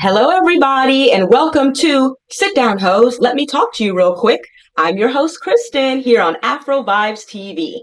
Hello, everybody, and welcome to Sit Down Heaux. Let me talk to you real quick. I'm your host, Christin, here on Afrovibes TV.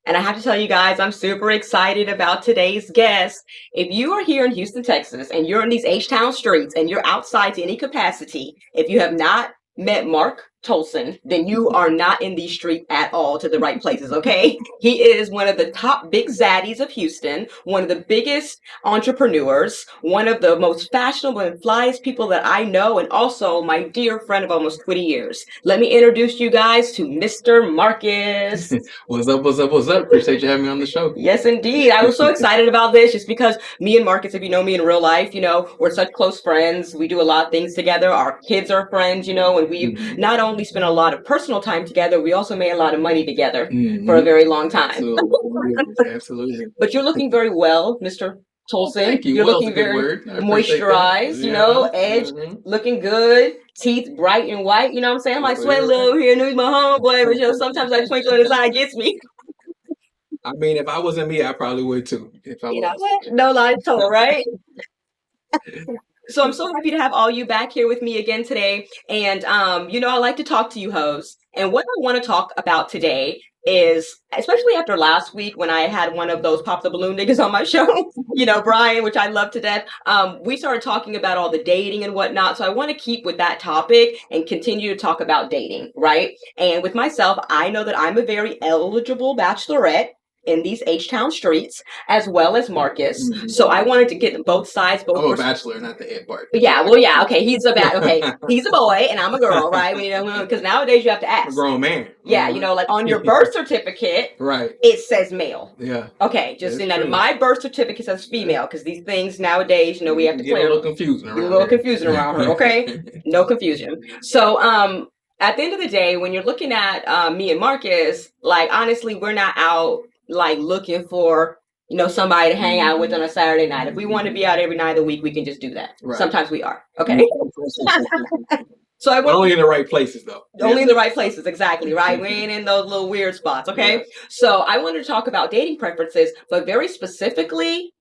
And I have to tell you guys, I'm super excited about today's guest. If you are here in Houston, Texas, and you're in these H-Town streets and you're outside to any capacity, if you have not met Mark Tolson, then you are not in these streets at all to the right places, okay? He is one of the top big zaddies of Houston, one of the biggest entrepreneurs, one of the most fashionable and flyest people that I know, and also my dear friend of almost 20 years. Let me introduce you guys to Mr. Markus. What's up, what's up, what's up? Appreciate you having me on the show. Yes, indeed. I was so excited about this just because me and Markus, if you know me in real life, we're such close friends. We do a lot of things together. Our kids are friends, and we've not only spent a lot of personal time together, we also made a lot of money together for a very long time. Absolutely. But you're looking very well, Mr. Tolson. Thank you. You're looking very moisturized, edge, looking good, teeth bright and white. You know what I'm saying? I might sweat a little here, and he's my homeboy, but sometimes I twinkle on the side gets me. I mean, if I wasn't me, I probably would too. If I was. No lie told, right? So I'm so happy to have all you back here with me again today. And, I like to talk to you, hoes. And what I want to talk about today is, especially after last week when I had one of those pop the balloon niggas on my show, Brian, which I love to death. We started talking about all the dating and whatnot. So I want to keep with that topic and continue to talk about dating, right? And with myself, I know that I'm a very eligible bachelorette in these H-Town streets, as well as Markus. So I wanted to get both sides. I'm a bachelor, not the ed part. Yeah, okay, he's a he's a boy and I'm a girl, right? Because nowadays you have to ask. A grown man. Yeah, like on your birth certificate, right? It says male. Yeah. Okay, just my birth certificate says female because these things nowadays, we have to get a little confusing around. A little confusing around her. Okay, no confusion. So, at the end of the day, when you're looking at me and Markus, honestly, we're not out looking for somebody to hang out with on a Saturday night. If we want to be out every night of the week, we can just do that. Right. Sometimes we are. Okay. So only in the right places though. Only in the right places, exactly, right? We ain't in those little weird spots, okay? Yeah. So I wanted to talk about dating preferences, but very specifically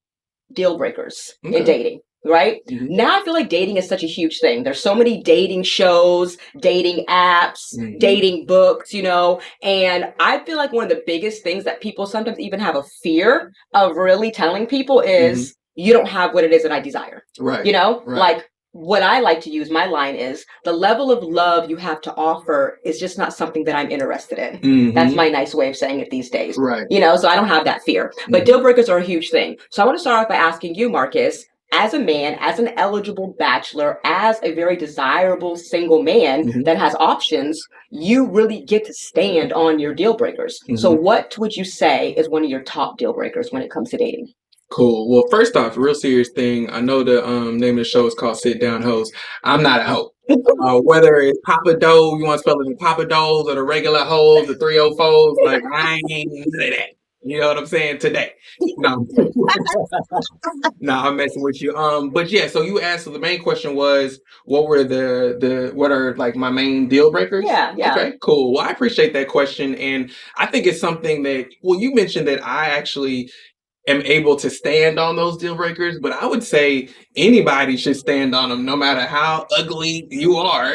deal breakers in dating. Right? Now I feel like dating is such a huge thing. There's so many dating shows, dating apps, dating books, and I feel like one of the biggest things that people sometimes even have a fear of really telling people is you don't have what it is that I desire. Right. Right. What I like to use, my line is, the level of love you have to offer is just not something that I'm interested in. That's my nice way of saying it these days. Right. So I don't have that fear. But deal breakers are a huge thing. So I want to start off by asking you, Markus, as a man, as an eligible bachelor, as a very desirable single man that has options, you really get to stand on your deal breakers. So what would you say is one of your top deal breakers when it comes to dating? Cool. Well, first off, a real serious thing. I know the name of the show is called Sit Down Heaux. I'm not a hoe. Whether it's Papa Doe, you want to spell it in Papa Does or the regular hoes, the 304s, I ain't none of that. You know what I'm saying? Today. No. No, I'm messing with you. But yeah, so you asked, so the main question was, what were what are my main deal breakers? Yeah. Okay, cool. Well, I appreciate that question. And I think it's something that, you mentioned that I actually am able to stand on those deal breakers, but I would say anybody should stand on them, no matter how ugly you are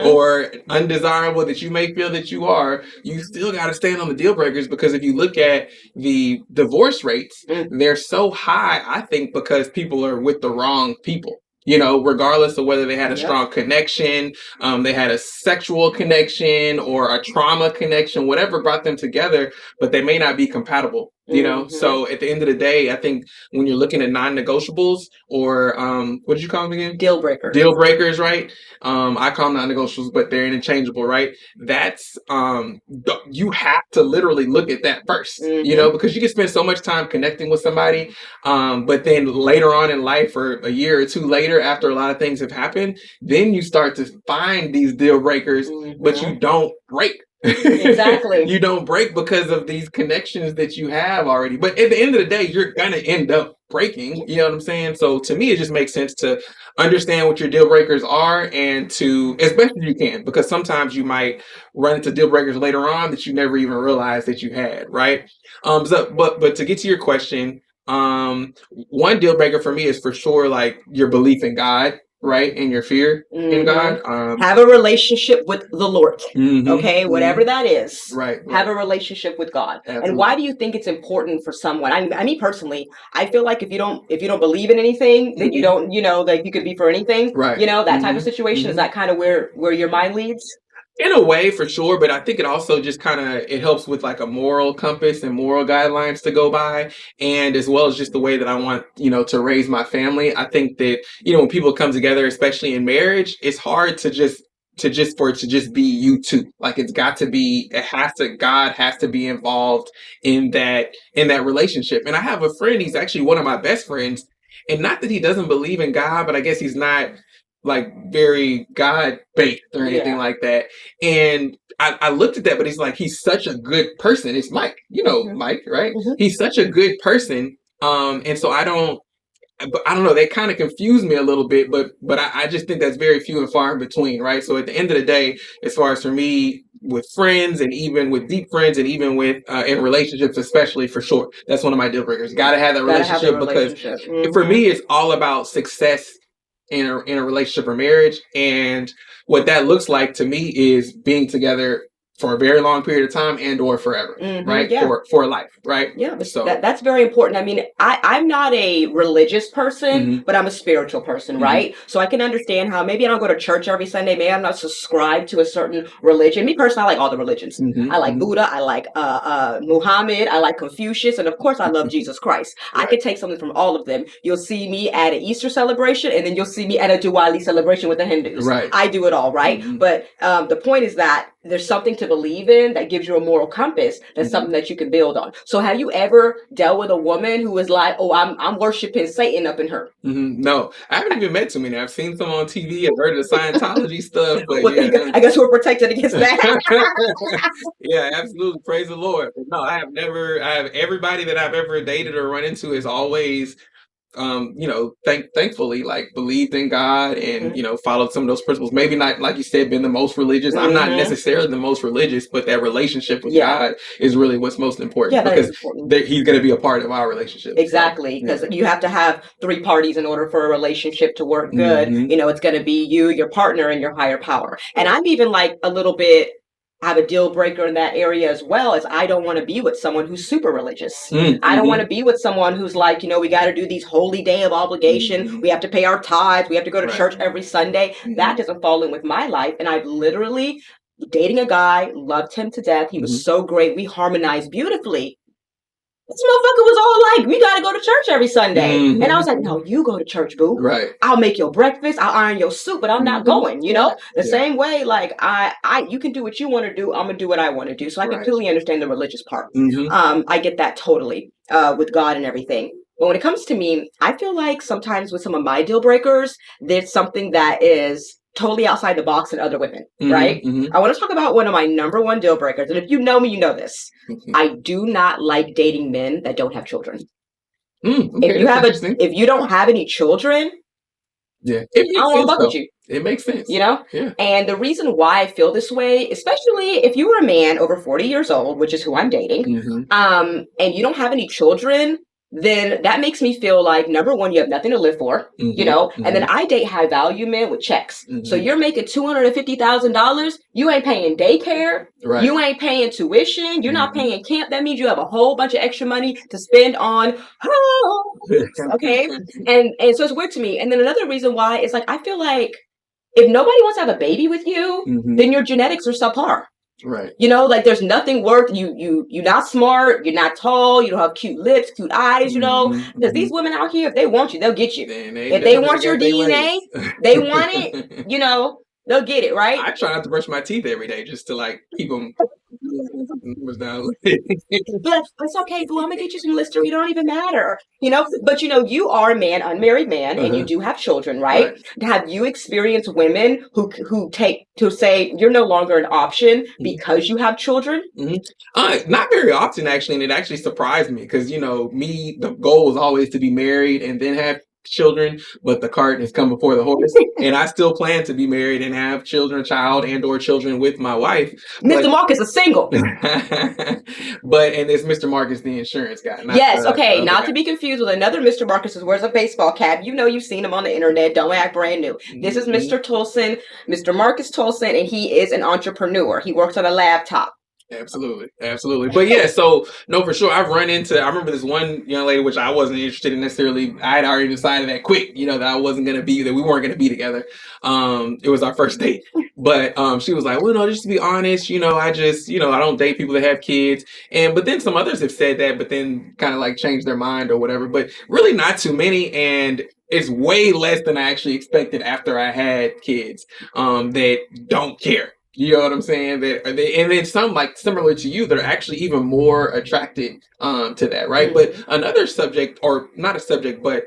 or undesirable that you may feel that you are. You still got to stand on the deal breakers, because if you look at the divorce rates, they're so high, I think, because people are with the wrong people. Regardless of whether they had a strong connection, they had a sexual connection or a trauma connection, whatever brought them together, but they may not be compatible. So at the end of the day, I think when you're looking at non-negotiables or what did you call them again? Deal breakers. Deal breakers, right? I call them non-negotiables, but they're interchangeable, right? That's you have to literally look at that first, because you can spend so much time connecting with somebody, but then later on in life, or a year or two later, after a lot of things have happened, then you start to find these deal breakers, but you don't break. Exactly. You don't break because of these connections that you have already. But at the end of the day, you're going to end up breaking. You know what I'm saying? So to me, it just makes sense to understand what your deal breakers are, and to, as best as you can, because sometimes you might run into deal breakers later on that you never even realized that you had, right? But to get to your question, One deal breaker for me is for sure like your belief in God, right? And your fear in God. Have a relationship with the Lord. Okay, whatever that is. Right. Have a relationship with God. Absolutely. And why do you think it's important for someone? I mean, personally, I feel like if you don't believe in anything, then you don't, like you could be for anything. Right. That type of situation. Is that kind of where your mind leads? In a way, for sure, but I think it also just kind of it helps with like a moral compass and moral guidelines to go by, and as well as just the way that I want to raise my family. I think that when people come together, especially in marriage, it's hard to just for it to just be you two. Like God has to be involved in that relationship. And I have a friend, he's actually one of my best friends, and not that he doesn't believe in God, but I guess he's not like very God based or anything like that. And I looked at that, but he's such a good person. It's Mike, Mike, right? He's such a good person. And so I don't know. They kind of confuse me a little bit, but I just think that's very few and far in between, right? So at the end of the day, as far as for me, with friends and even with deep friends and even with in relationships, especially, for sure, that's one of my deal breakers. Got to have that relationship, because for me, it's all about success in a relationship or marriage, and what that looks like to me is being together for a very long period of time and or forever, right? For life, right? Yeah, so that's very important. I mean, I'm not a religious person, but I'm a spiritual person, right? So I can understand how maybe I don't go to church every Sunday, maybe I'm not subscribed to a certain religion. Me personally, I like all the religions. I like Buddha, I like Muhammad, I like Confucius, and of course I love Jesus Christ. I could take something from all of them. You'll see me at an Easter celebration, and then you'll see me at a Diwali celebration with the Hindus. Right. I do it all, right? But the point is that there's something to believe in that gives you a moral compass. That's something that you can build on. So have you ever dealt with a woman who was like, oh, I'm worshiping Satan up in her? No, I haven't even met too many. I've seen some on TV. I've heard of the Scientology stuff. But I guess we're protected against that. Yeah, absolutely. Praise the Lord. But no, I have never. Everybody that I've ever dated or run into is always thankfully like believed in God and followed some of those principles. Maybe not, like you said, been the most religious. I'm not necessarily the most religious, but that relationship with God is really what's most important, because he's going to be a part of our relationship. Exactly, because you have to have three parties in order for a relationship to work good. It's going to be you, your partner, and your higher power. And I'm even like a little bit, I have a deal breaker in that area as well, as I don't want to be with someone who's super religious. I don't want to be with someone who's like, we got to do these holy day of obligation. We have to pay our tithes. We have to go to church every Sunday. That doesn't fall in with my life. And I've literally dating a guy, loved him to death. He was so great. We harmonized beautifully. This motherfucker was all like, we got to go to church every Sunday. And I was like, no, you go to church, boo. Right. I'll make your breakfast. I'll iron your suit, but I'm not going, The same way, like, you can do what you want to do. I'm going to do what I want to do. So I completely understand the religious part. I get that totally with God and everything. But when it comes to me, I feel like sometimes with some of my deal breakers, there's something that is totally outside the box in other women, right? I want to talk about one of my number one deal breakers. And if you know me, you know this. I do not like dating men that don't have children. Okay, if you don't have any children, I don't want to fuck with you. It makes sense. And the reason why I feel this way, especially if you were a man over 40 years old, which is who I'm dating, and you don't have any children, then that makes me feel like, number one, you have nothing to live for, and then I date high value men with checks. So you're making $250,000. You ain't paying daycare. Right. You ain't paying tuition. You're not paying camp. That means you have a whole bunch of extra money to spend on okay. And so it's weird to me. And then another reason why is like, I feel like if nobody wants to have a baby with you, then your genetics are subpar. Right. Like there's nothing worth you're not smart, you're not tall, you don't have cute lips, cute eyes, because these women out here, if they want you, they'll get you. If they want your DNA, they want it, they'll get it, right? I try not to brush my teeth every day just to like keep them down. But it's okay, boo. I'm gonna get you some Listerine. It don't even matter, But you are a man, unmarried man, and you do have children, right? Have you experienced women who take to say you're no longer an option because you have children? Not very often, actually, and it actually surprised me because me, the goal was always to be married and then have children, but the cart has come before the horse. And I still plan to be married and have children, child and or children with my wife. Mr. Markus is single. But, and it's Mr. Markus, the insurance guy. Yes, okay, not to be confused with another Mr. Markus who wears a baseball cap. You know, you've seen him on the internet. Don't act brand new. This is Mr. Tolson, Mr. Markus Tolson, and he is an entrepreneur. He works on a laptop. Absolutely. But yeah, so no, for sure. I remember this one young lady, which I wasn't interested in necessarily. I had already decided that quick, that I wasn't going to be, that we weren't going to be together. It was our first date, but she was like, well, no, just to be honest, I just, I don't date people that have kids. But then some others have said that, but then kind of like changed their mind or whatever, but really not too many. And it's way less than I actually expected after I had kids, that don't care. You know what I'm saying? And then some, like similar to you, that are actually even more attracted to that, right? But another subject, or not a subject, but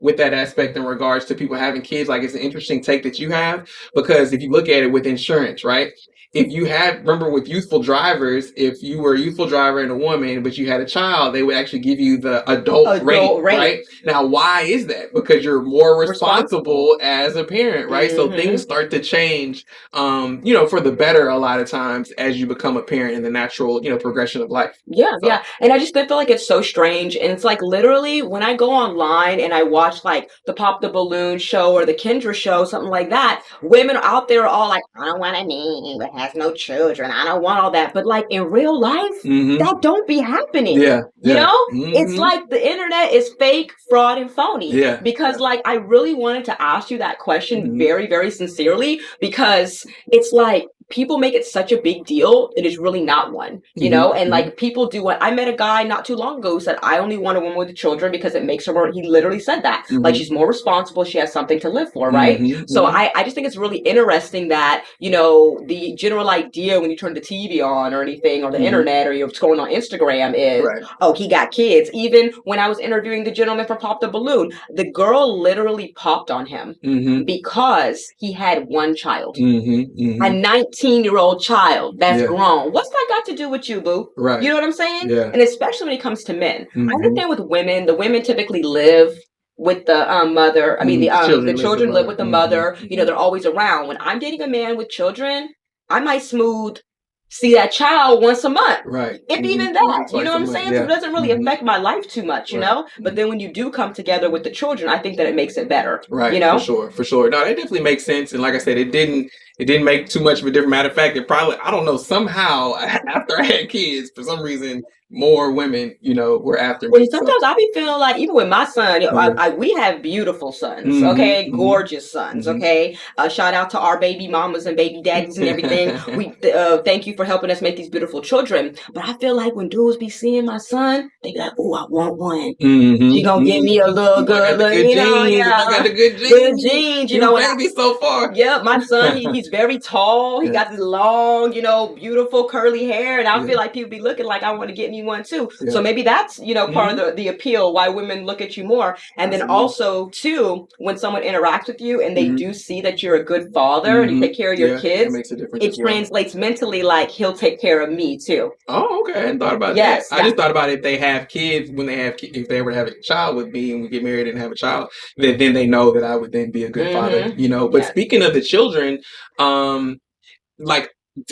with that aspect in regards to people having kids, like it's an interesting take that you have, because if you look at it with insurance, right? If you remember with youthful drivers, if you were a youthful driver and a woman, but you had a child, they would actually give you the adult rate, right? Now, why is that? Because you're more responsible as a parent, right? So things start to change, for the better a lot of times as you become a parent in the natural, progression of life. Yeah. And I just feel like it's so strange. And it's like literally when I go online and I watch like the Pop the Balloon show or the Kendra show, something like that, women out there are all like, I don't want a man that has no children. I don't want all that. But like in real life, that don't be happening. Yeah. You know, it's like the internet is fake, fraud, and phony. Yeah. Because like I really wanted to ask you that question very, very sincerely, because it's like people make it such a big deal. It is really not one, and like people do what I met a guy not too long ago who said, I only want a woman with children because it makes her more, he literally said that, like she's more responsible. She has something to live for. Right. So I just think it's really interesting that, the general idea when you turn the TV on or anything or the internet or you're scrolling on Instagram is, oh, he got kids. Even when I was interviewing the gentleman from Pop the Balloon, the girl literally popped on him because he had one child, a 19-year-old child that's grown. What's that got to do with you, boo? Right. You know what I'm saying? Yeah. And especially when it comes to men. I understand with women, the women typically live with the mother. I mean, the children live with the mother. They're always around. When I'm dating a man with children, I might see that child once a month. Right. If even that. You know what I'm saying? Yeah. So it doesn't really affect my life too much, you know? But then when you do come together with the children, I think that it makes it better. Right. For sure. No, that definitely makes sense. And like I said, it didn't make too much of a difference. Matter of fact, it probably, I don't know, somehow after I had kids, for some reason, more women, were after me. Well, sometimes I be feeling like, even with my son, we have beautiful sons, okay? Gorgeous sons, okay? Shout out to our baby mamas and baby daddies and everything. We thank you for helping us make these beautiful children. But I feel like when dudes be seeing my son, they be like, oh, I want one. She gonna give me a little good, I got the good genes. Good genes, and be so far. Yeah, my son, he's very tall. He got this long, beautiful curly hair. And I feel like people be looking like I want to get me one too. Yeah. So maybe that's, part of the appeal, why women look at you more. And then also too, when someone interacts with you and they do see that you're a good father and you take care of your kids, it makes a difference. It translates mentally like he'll take care of me too. Oh, okay. I hadn't thought about that. I just thought about if they have kids, if they ever have a child with me and we get married and have a child, then they know that I would then be a good father, But speaking of the children,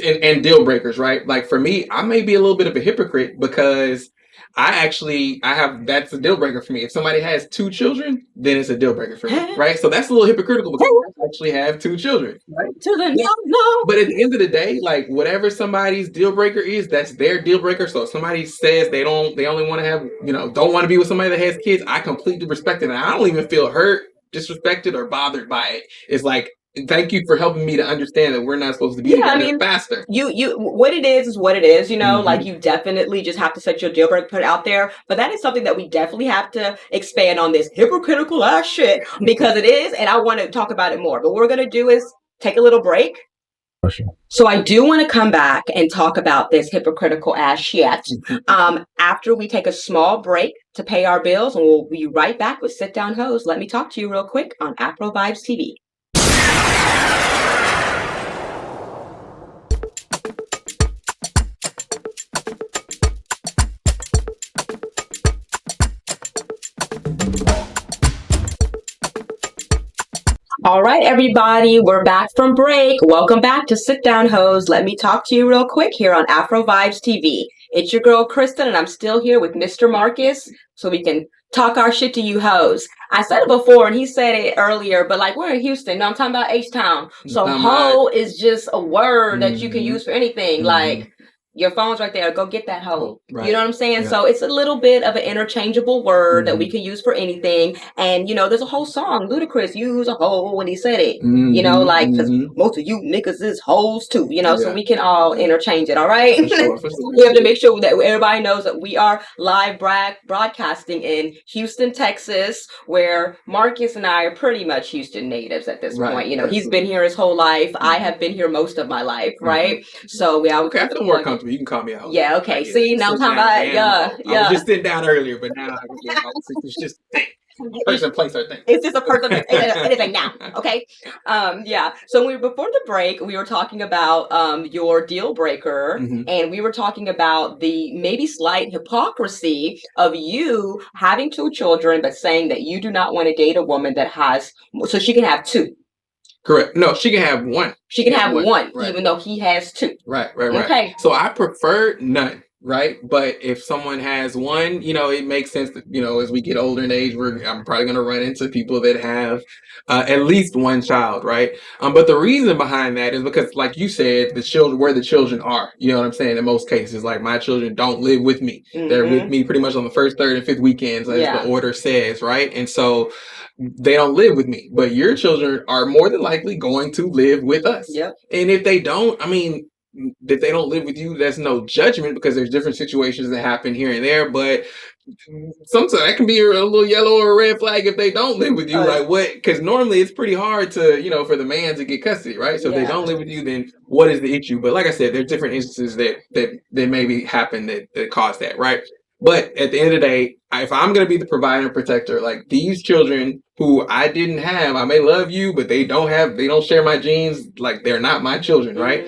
and deal breakers, right? Like for me, I may be a little bit of a hypocrite because that's a deal breaker for me. If somebody has 2 children, then it's a deal breaker for me, right? So that's a little hypocritical because I actually have 2 children, right? No. But at the end of the day, like whatever somebody's deal breaker is, that's their deal breaker. So if somebody says they only want to have, don't want to be with somebody that has kids, I completely respect it. And I don't even feel hurt, disrespected, or bothered by it. It's like, thank you for helping me to understand that we're not supposed to be together faster. You what it is what it is, like you definitely just have to set your deal breaker, put it out there. But that is something that we definitely have to expand on, this hypocritical ass shit, because it is, and I want to talk about it more. But what we're gonna do is take a little break. So I do want to come back and talk about this hypocritical ass shit after we take a small break to pay our bills, and we'll be right back with Sit Down Heaux. Let me talk to you real quick on Afrovibes TV. All right, everybody, we're back from break. Welcome back to Sit Down Heaux. Let me talk to you real quick here on Afrovibes TV. It's your girl, Christin, and I'm still here with Mr. Markus so we can talk our shit to you hoes. I said it before and he said it earlier, but like we're in Houston. No, I'm talking about H-Town. So hoe is just a word that you can use for anything. Like, your phone's right there. Go get that hoe. Right. You know what I'm saying? Yeah. So it's a little bit of an interchangeable word that we can use for anything. And, you know, there's a whole song. Ludacris used a hoe when he said it. You know, like, because most of you niggas is hoes too, you know, so we can all interchange it. All right. For sure. We have to make sure that everybody knows that we are live broadcasting in Houston, Texas, where Markus and I are pretty much Houston natives at this point. You know, he's been here his whole life. I have been here most of my life. Right. So we all I feel more comfortable. You can call me a hoe. Yeah, okay. See, now I'm talking about, yeah. I was just sitting down earlier, but now it's just person, place, or thing. It's just a person, anything now, okay? Yeah. So before the break, we were talking about your deal breaker, and we were talking about the maybe slight hypocrisy of you having 2 children, but saying that you do not want to date a woman that has, so she can have 2. Correct. No, she can have 1. She can have one, right. Even though he has 2. Right. Okay. So I prefer none. Right. But if someone has 1, you know, it makes sense that, you know, as we get older in age, I'm probably going to run into people that have at least 1 child. Right. But the reason behind that is because, like you said, where the children are, you know what I'm saying? In most cases, like my children don't live with me. They're with me pretty much on the 1st, 3rd, and 5th weekends, as the order says. Right. And so they don't live with me, but your children are more than likely going to live with us. Yep. And if they don't, I mean, if they don't live with you, that's no judgment, because there's different situations that happen here and there. But sometimes that can be a little yellow or red flag if they don't live with you. Like what? Because normally it's pretty hard to, you know, for the man to get custody, right? So if they don't live with you, then what is the issue? But like I said, there's different instances that maybe happen that cause that, right? But at the end of the day, if I'm going to be the provider and protector, like these children who I didn't have, I may love you, but they don't share my genes. Like they're not my children, right?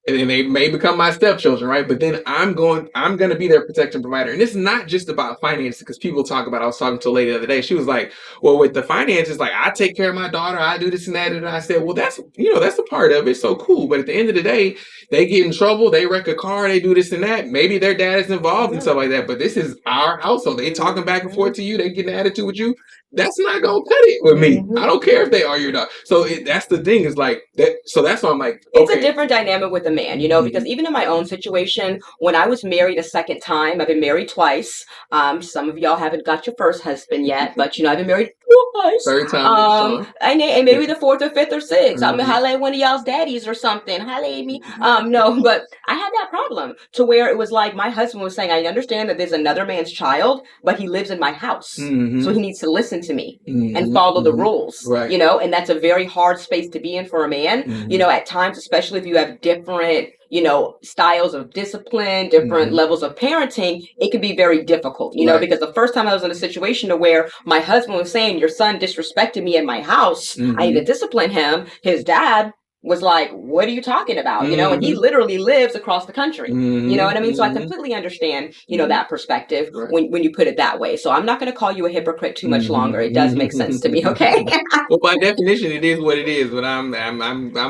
And they may become my stepchildren, right? But then I'm going to be their protector and provider. And it's not just about finances, because people talk about, I was talking to a lady the other day. She was like, well, with the finances, like I take care of my daughter, I do this and that. And I said, well, that's a part of it. So cool. But at the end of the day, they get in trouble, they wreck a car, they do this and that. Maybe their dad is involved and stuff like that. But this is our household. They talking back and forth to you. They getting an attitude with you. That's not going to cut it with me. I don't care if they are your dog. So that's the thing, is like that. So that's why I'm like, okay. It's a different dynamic with a man, you know, because even in my own situation, when I was married a second time, I've been married twice. Some of y'all haven't got your first husband yet, but you know, I've been married twice. Third time. And maybe the 4th or 5th or 6th. I'm gonna holla at one of y'all's daddies or something. Holla at me. No, but I had that problem to where it was like my husband was saying, I understand that there's another man's child, but he lives in my house. So he needs to listen to me and follow the rules, right. You know, and that's a very hard space to be in for a man, you know, at times, especially if you have different, you know, styles of discipline, different levels of parenting, it can be very difficult, you know, because the first time I was in a situation to where my husband was saying, your son disrespected me in my house, I need to discipline him. His dad was like, what are you talking about? You know, and he literally lives across the country. You know what I mean? So I completely understand, you know, that perspective when you put it that way. So I'm not going to call you a hypocrite too much longer. It does make sense to me. Okay. Well, by definition, it is what it is, but I'm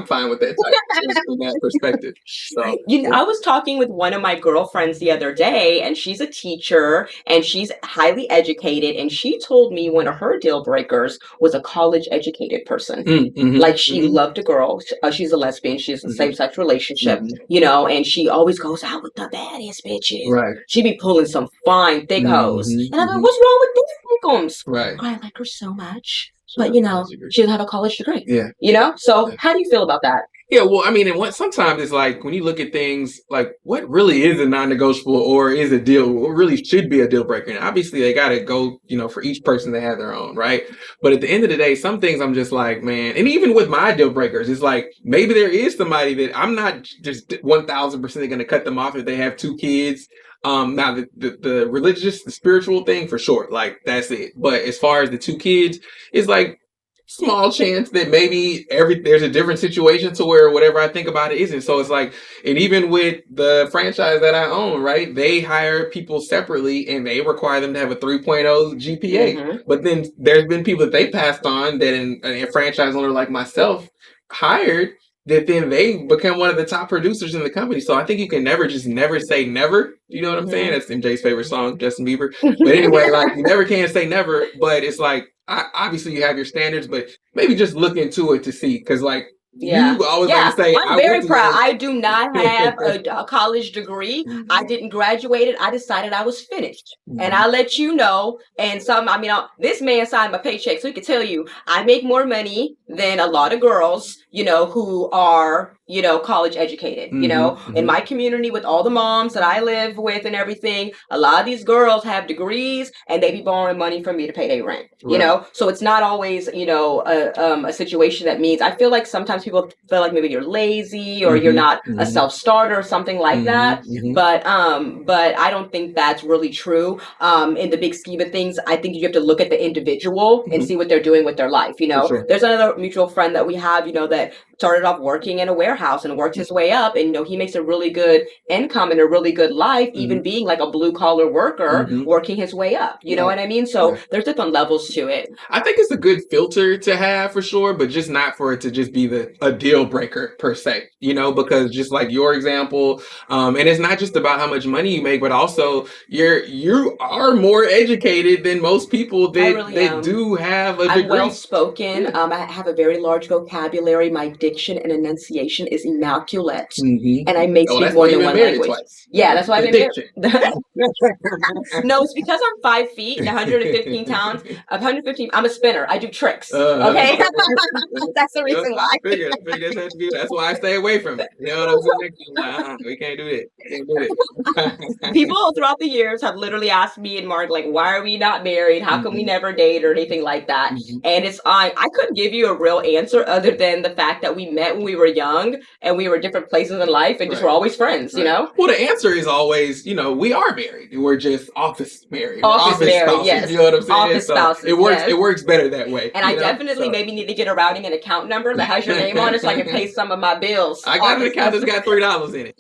fine with that from that perspective. So, you know, I was talking with one of my girlfriends the other day, and she's a teacher and she's highly educated. And she told me one of her deal breakers was a college educated person. Like she loved a girl. She's a lesbian. She's in a same-sex relationship, you know, and she always goes out with the baddest bitches. Right. She be pulling some fine, thick hoes. And I'm like, what's wrong with these thickums? Right. I like her so much. But, you know, she doesn't have a college degree. Yeah. You know? So how do you feel about that? Yeah, well, I mean, and sometimes it's like when you look at things like what really is a non-negotiable or is a deal, what really should be a deal breaker. And obviously they got to go, you know, for each person they have their own, right? But at the end of the day, some things I'm just like, man, and even with my deal breakers, it's like maybe there is somebody that I'm not just 1,000% going to cut them off if they have 2 kids. Now the religious, the spiritual thing for sure, like that's it. But as far as the 2 kids, it's like, small chance that maybe there's a different situation to where whatever I think about it isn't. So it's like, and even with the franchise that I own, right? They hire people separately and they require them to have a 3.0 GPA. Mhm. But then there's been people that they passed on that a franchise owner like myself hired, that then they become one of the top producers in the company. So I think you can never say never. You know what I'm saying? That's MJ's favorite song, Justin Bieber. But anyway, like, you never can say never, but it's like, obviously you have your standards, but maybe just look into it to see. Because like, you always like to say, I'm very proud. I do not have a college degree. I didn't graduate it. I decided I was finished. And I let you know. And this man signed my paycheck, so he could tell you I make more money than a lot of girls, who are, college educated. In my community with all the moms that I live with and everything, a lot of these girls have degrees and they be borrowing money from me to pay their rent. So it's not always, a situation that means, I feel like sometimes people feel like maybe you're lazy or you're not a self-starter or something like that. But I don't think that's really true. In the big scheme of things, I think you have to look at the individual and see what they're doing with their life. Sure. There's another mutual friend that we have, that started off working in a warehouse and worked his way up, and he makes a really good income and a really good life, even being like a blue collar worker, working his way up. You know what I mean? So there's different levels to it. I think it's a good filter to have for sure, but just not for it to just be a deal breaker per se, because just like your example, and it's not just about how much money you make, but also you are more educated than most people that do have a degree. I'm well spoken. I have a very large vocabulary. My diction and enunciation is immaculate, and I may speak more than one language. Twice. Yeah, that's why I've been married. No, it's because I'm 5 feet and 115 pounds. 115. I'm a spinner. I do tricks. Okay, that's the reason why. I figured that's why I stay away from it. You know what I'm saying? We can't do it. People throughout the years have literally asked me and Mark, like, why are we not married? How come we never date or anything like that? And I couldn't give you a real answer other than the fact that we met when we were young and we were different places in life and just were always friends. Well, the answer is always, we are married. We're just office married. Office married, spouses, yes. You know what I'm saying? Office spouses. It works. Yes. It works better that way. And I definitely maybe need to get a routing and account number that has your name on it so I can pay some of my bills. I got an account that's got $3 in it.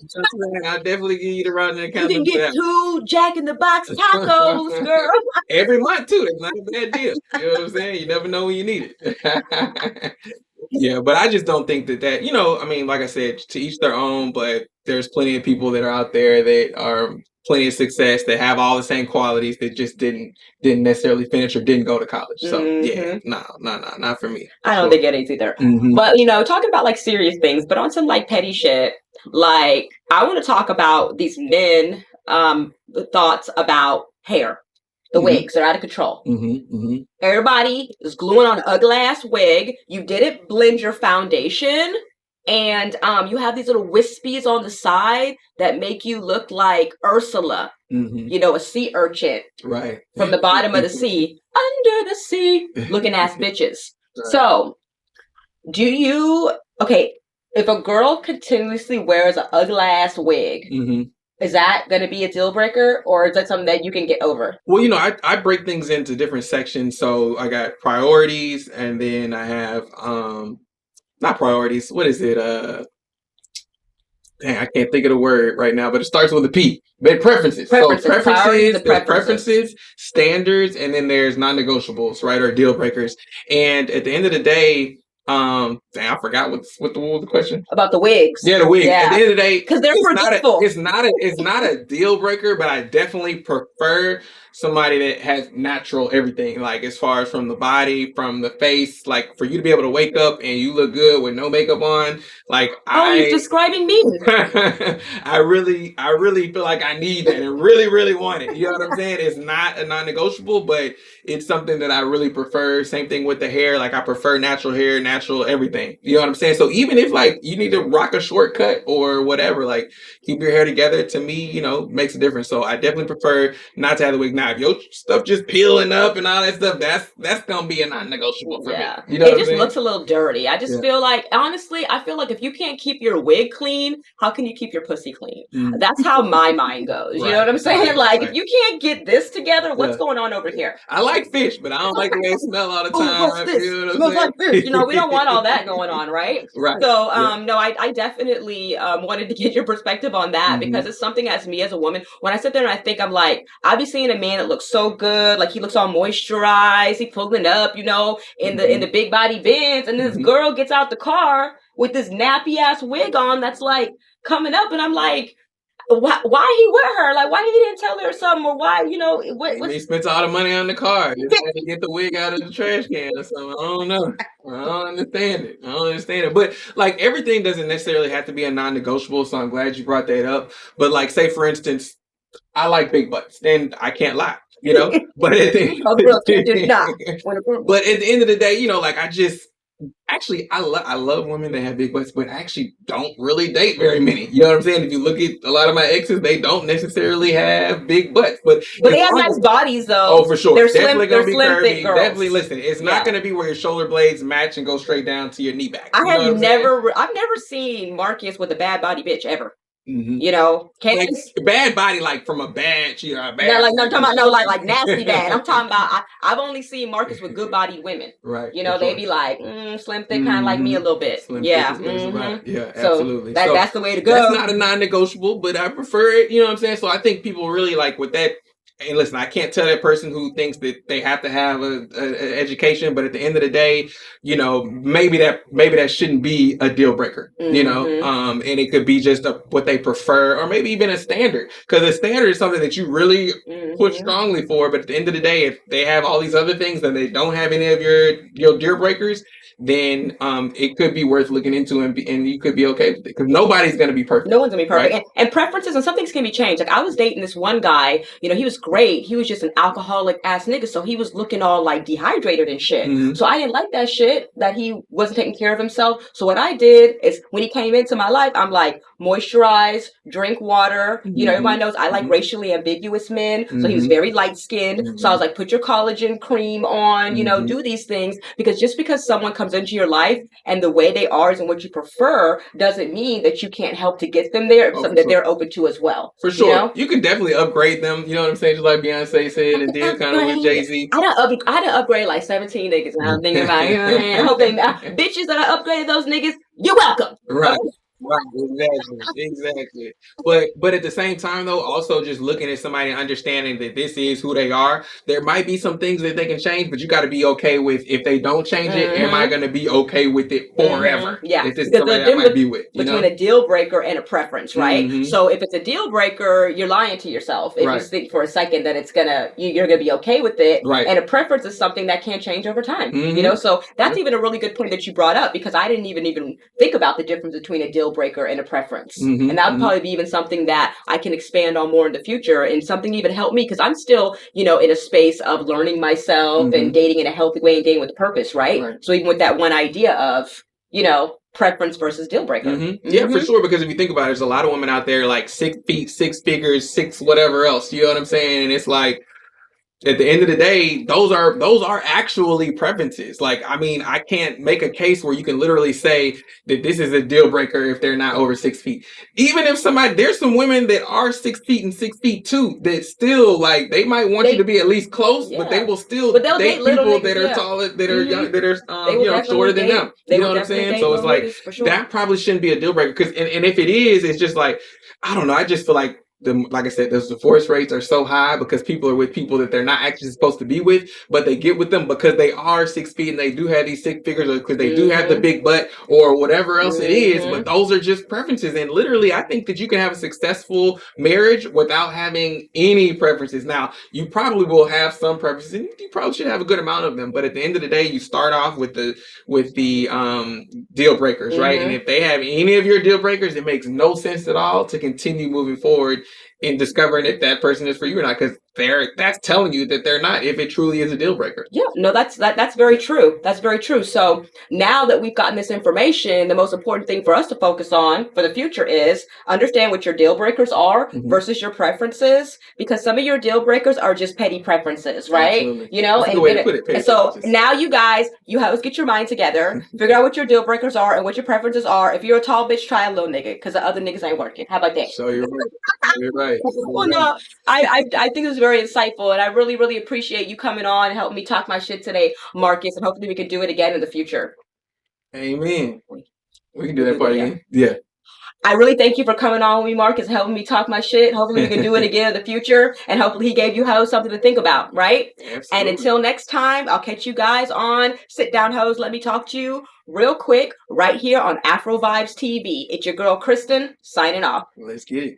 I'll definitely give you the routing and account number. You can get 2 Jack in the Box tacos, girl. Every month too. That's not a bad deal. You know what I'm saying? You never know when you need it. Yeah, but I just don't think that like I said, to each their own, but there's plenty of people that are out there that are plenty of success that have all the same qualities that just didn't necessarily finish or didn't go to college. So not for me. I don't think it is either. But talking about like serious things, but on some like petty shit, like I want to talk about these men thoughts about hair. The wigs are out of control. Everybody is gluing on an ugly ass wig. You didn't blend your foundation. And you have these little wispies on the side that make you look like Ursula, a sea urchin. Right. From the bottom of the sea, under the sea, looking ass bitches. Right. So, if a girl continuously wears an ugly ass wig, is that going to be a deal breaker, or is that something that you can get over? Well, I break things into different sections. So I got priorities, and then I have not priorities. What is it? I can't think of the word right now, but it starts with a P. But preferences. So preferences, standards, and then there's non-negotiables, right, or deal breakers. And at the end of the day, I forgot what the question about the wigs. Yeah, the wigs. Yeah. At the end of the day, because they're forgetful. It's not a deal breaker, but I definitely prefer somebody that has natural everything, like as far as from the body, from the face, like for you to be able to wake up and you look good with no makeup on. Like you're describing me. I really feel like I need that and really, really want it. You know what I'm saying? It's not a non-negotiable, but it's something that I really prefer. Same thing with the hair. Like I prefer natural hair, natural everything. You know what I'm saying? So even if like you need to rock a shortcut or whatever, like keep your hair together, to me, makes a difference. So I definitely prefer not to have the wig. Now, Now, if your stuff just peeling up and all that stuff, that's gonna be a non-negotiable for me. You know, it just looks a little dirty. I just feel like, honestly, I feel like if you can't keep your wig clean, how can you keep your pussy clean? That's how my mind goes. You know what I'm saying? Like, if you can't get this together, what's going on over here? I like fish, but I don't like the way it smell all the time. What's this? Smells like fish. You know, we don't want all that going on, right? So, no, I definitely wanted to get your perspective on that because it's something as me as a woman, when I sit there and I think, I'm like, I be seeing a man that looks so good, like he looks all moisturized, he pulling up, you know, in the big body Benz, and this girl gets out the car with this nappy ass wig on that's like coming up, and I'm like, why he with her? Like, why he didn't tell her something, or why, you know, he spent all the money on the car just had to get the wig out of the trash can or something. I don't know. I don't understand it. But like, everything doesn't necessarily have to be a non-negotiable, so I'm glad you brought that up. But like, say for instance, I like big butts, and I can't lie, you know. But at the end of the day, you know, like, I love women that have big butts, but I actually don't really date very many. You know what I'm saying? If you look at a lot of my exes, they don't necessarily have big butts, but they have nice bodies, though. Oh, for sure. They're definitely slim, gonna be curvy. Definitely, listen. It's not Yeah. gonna be where your shoulder blades match and go straight down to your knee back. I've never seen Marcus with a bad body bitch ever. You know, like, bad body, like from a bad, you know, bad. No, like, no, I'm talking about like nasty bad. I'm talking about I've only seen Marcus with good bodied women. Right. You know, they be like slim, thick, kind of like me a little bit. Slim, yeah. Right. Yeah, So absolutely. that's the way to go. That's not a non-negotiable, but I prefer it. You know what I'm saying? So I think people really like with that. And listen, I can't tell that person who thinks that they have to have a education, but at the end of the day, you know, maybe that shouldn't be a deal breaker, you know, and it could be just what they prefer, or maybe even a standard, because a standard is something that you really push strongly for. But at the end of the day, if they have all these other things and they don't have any of your deal breakers, then it could be worth looking into, and you could be okay with it, because nobody's going to be perfect. No one's going to be perfect. Right? And preferences and some things can be changed. Like, I was dating this one guy, you know, he was great. He was just an alcoholic ass nigga. So he was looking all like dehydrated and shit. So I didn't like that shit, that he wasn't taking care of himself. So what I did is, when he came into my life, I'm like, moisturize, drink water. You know, everybody knows I like racially ambiguous men. So he was very light skinned. So I was like, put your collagen cream on, you know, do these things, because just because someone comes into your life and the way they are isn't what you prefer doesn't mean that you can't help to get them there. Something that they're open to as well. For sure. You know? You can definitely upgrade them. You know what I'm saying? Just like Beyonce said and did kind of with Jay-Z. I had to upgrade like 17 niggas. And I'm thinking about, you know what I mean? I hope bitches that I upgraded those niggas, you're welcome. Right. Right, exactly. But at the same time, though, also just looking at somebody and understanding that this is who they are. There might be some things that they can change, but you got to be okay with, if they don't change it, am I going to be okay with it forever? Yeah, if this is somebody that I might be with. Between a deal breaker and a preference, right? So if it's a deal breaker, you're lying to yourself. If you think for a second that it's you're gonna be okay with it, right? And a preference is something that can change over time. You know, so that's even a really good point that you brought up, because I didn't even think about the difference between a deal breaker and a preference. And that would probably be even something that I can expand on more in the future, and something even help me, because I'm still, you know, in a space of learning myself and dating in a healthy way and dating with purpose, right? So even with that one idea of, you know, preference versus deal breaker. Yeah, for sure. Because if you think about it, there's a lot of women out there like 6 feet, 6 figures, 6 whatever else. You know what I'm saying? And it's like, at the end of the day, those are actually preferences. Like, I mean, I can't make a case where you can literally say that this is a deal breaker if they're not over 6 feet. Even if there's some women that are 6 feet and 6 feet too, that still, like, they might want you to be at least close, but they will still date people that are taller, that are young, that are you know, shorter than them. You know what I'm saying? So it's like, that probably shouldn't be a deal breaker. Because and if it is, it's just like, I don't know. I just feel like, like I said, those divorce rates are so high because people are with people that they're not actually supposed to be with, but they get with them because they are 6 feet and they do have these 6 figures, or because they do have the big butt, or whatever else it is. But those are just preferences. And literally, I think that you can have a successful marriage without having any preferences. Now, you probably will have some preferences, and you probably should have a good amount of them. But at the end of the day, you start off with the deal breakers, right? And if they have any of your deal breakers, it makes no sense at all to continue moving forward in discovering if that person is for you or not. Because that's telling you that they're not, if it truly is a deal breaker. Yeah, no, that's very true. That's very true. So now that we've gotten this information, the most important thing for us to focus on for the future is understand what your deal breakers are versus your preferences, because some of your deal breakers are just petty preferences, right? Absolutely. You know, That's a good way to put it, petty so preferences. now you guys, let's get your mind together, figure out what your deal breakers are and what your preferences are. If you're a tall bitch, try a little nigga, because the other niggas ain't working. How about that? So you're right. You're right. Well, no, I think it was very insightful, and I really, really appreciate you coming on and helping me talk my shit today, Marcus, and hopefully we can do it again in the future. Amen. We can do that part again. Yeah. I really thank you for coming on with me, Marcus, and helping me talk my shit. Hopefully we can do it again in the future, and hopefully he gave you hoes something to think about, right? Absolutely. And until next time, I'll catch you guys on Sit Down Heaux. Let me talk to you real quick right here on Afrovibes TV. It's your girl, Christin, signing off. Let's get it.